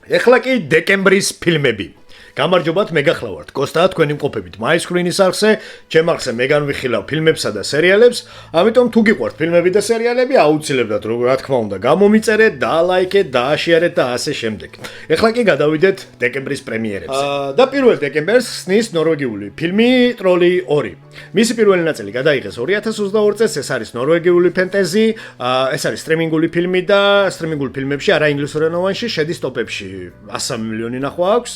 ეხლა კი დეკემბრის ფილმები. გამარჯობათ, მე გახლავართ კოსტა, თქვენი მყოფებით მაისკრინის არხზე, ჩემ არხზე მე განვიხილავ ფილმებსა და სერიალებს, ამიტომ თუ გიყვართ ფილმები და სერიალები, აუცილებლად რა თქმა უნდა, გამომიწერეთ, დაალაიქეთ, დააშიარეთ და ასე შემდეგ. ეხლა კი გადავიდეთ დეკემბრის პრემიერებზე. და 1 დეკემბერს ხსნის ნორვეგიული ფილმი ტროლი 2. მისი პირველი ნაწილი გადაიღეს 2022 წელს, ეს არის ნორვეგიული ფენტეზი, ეს არის სტრიმინგული ფილმი და სტრიმინგულ ფილმებში არა ინგლისურენოვანში შედის ტოპებში 100 მილიონი ნახვა აქვს.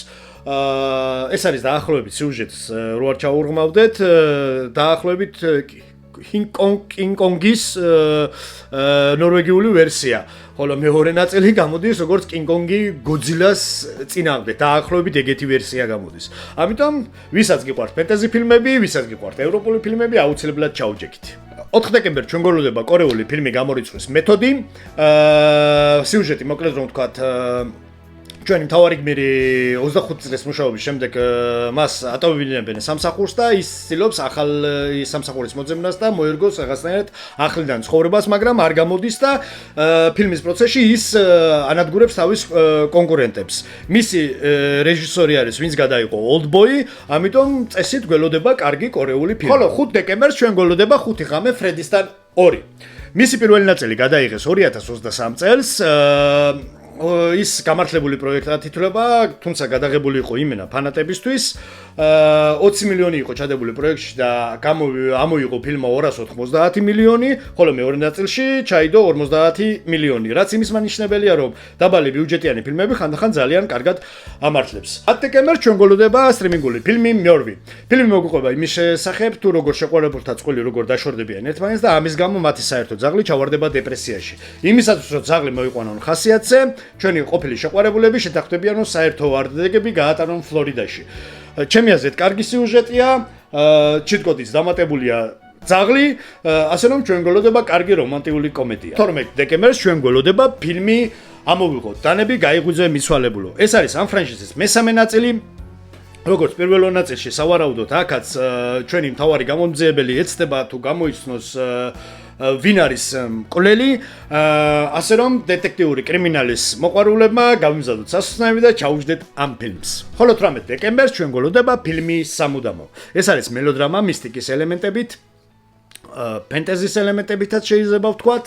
ეს არის დაახლოებით სიუჟეტს რო არ ჩაურღმავდეთ, დაახლოებით კინგ-კონგის ნორვეგიული ვერსია. ხოლო მეორე ნაწილი გამოდის როგორც კინგ-კონგი გოძილას წინააღმდეგ, დაახლოებით ეგეთი ვერსია გამოდის. ამიტომ ვისაც გიყვართ ფენტეზი ფილმები, ვისაც გიყვართ ევროპული ფილმები, აუცილებლად ჩაუჯექით. 4 დეკემბერს ჩვენ გველოდება კორეული ფილმი გამორიცხვის მეთოდი. სიუჟეტი მოკლედ რომ ვთქვათ, ჩვენი მთავარი გმირი 25 წლის მუშაობის შემდეგ მას ატოვებინებენ სამსახურს და ის ცდილობს ახალ სამსახურის მოძებნას და მოერგოს რაღაცნაირად ახლიდან ცხოვრებას, მაგრამ არ გამოდის და ფილმის პროცესში ის ანადგურებს თავის კონკურენტებს. მისი რეჟისორი არის, ვინც გადაიღო Oldboy, ამიტომ წესით გველოდება კარგი კორეული ფილმი. ხოლო 5 დეკემბერს ჩვენ გველოდება 5 ღამე ფრედისთან 2. მისი პირველი ნაწილი გადაიღეს 2023 წელს. ის გამართლებული პროექტად ითვლება, თუმცა გადაღებული იყო იმენა ფანატებისთვის. 20 მილიონი იყო ჩადებული პროექტში და ამოიღო ფილმმა 290 მილიონი, ხოლო მეორე ნაწილში ჩაიდო 50 მილიონი, რაც იმის მანიშნებელია, რომ დაბალი ბიუჯეტიანი ფილმები ხანდახან ძალიან კარგად ამართლებს. 10 დეკემბერს ჩვენ გველოდება სტრიმინგული ფილმი მორვი. ფილმი მოგიყვება იმის შესახებ, თუ როგორ შეყვარებულთა წყვილი როგორ დაშორდებიან ერთმანეთს და ამის გამო მათი საერთო ძაღლი ჩავარდება დეპრესიაში. იმისათვის რომ ძაღლი მოიყვანონ ხასიათზე, ჩვენი ყოფილი შეყვარებულები შეთანხმდებიან, რომ საერთო ვარდნები გაატარონ ფლორიდაში. ჩემი აზრით, კარგი სიუჟეტია, ჩიტკოტიც დამატებულია ძაღლი, ასე რომ ჩვენ გველოდება კარგი რომანტიკული კომედია. 12 დეკემბერს ჩვენ გველოდება ფილმი ამოვიღოთ დანები გაიღვიძე მიცვალებულო. ეს არის ამ ფრანშიზის მესამე ნაწილი. როგორც პირველ ნაწილში სავარაუდოდ, აქაც ჩვენი მთავარი გამომძიებელი ეცდება თუ გამოიცნოს ვინ არის მკვლელი, ასე რომ დეტექტიური კრიმინალის მოყვარულებმა გამიზადოთ სასწაული და ჩაუჯდეთ ამ ფილმს. ხოლო 18 დეკემბერს ჩვენ გველოდება ფილმი სამუდამო. ეს არის მელოდრამა მისტიკის ელემენტებით, ფენტეზის ელემენტებითაც შეიძლება ვთქვათ.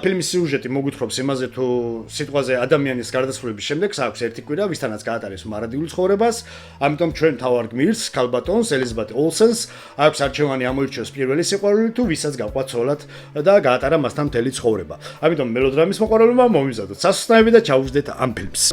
ფილმის სიუჟეტი მოგვითხრობს იმაზე, თუ სიტყვაზე ადამიანის გარდაცვლილების შემდეგ აქვს ერთი კვირა, ვისთანაც გაატარეს მარადილ ცხოვრებას. ამიტომ ჩვენ მთავარ გმირს, ქალბატონს ელიზაბეთ ოლსენს აქვს არჩევანი ამოირჩიოს პირველი სიყვარული თუ ვისაც გავყვათ ცოლად და გაატარა მასთან მთელი ცხოვრება. ამიტომ მელოდრამის მოყვარულებმა მომიზადოთ სასწაული და ჩაუჯდეთ ამ ფილმს.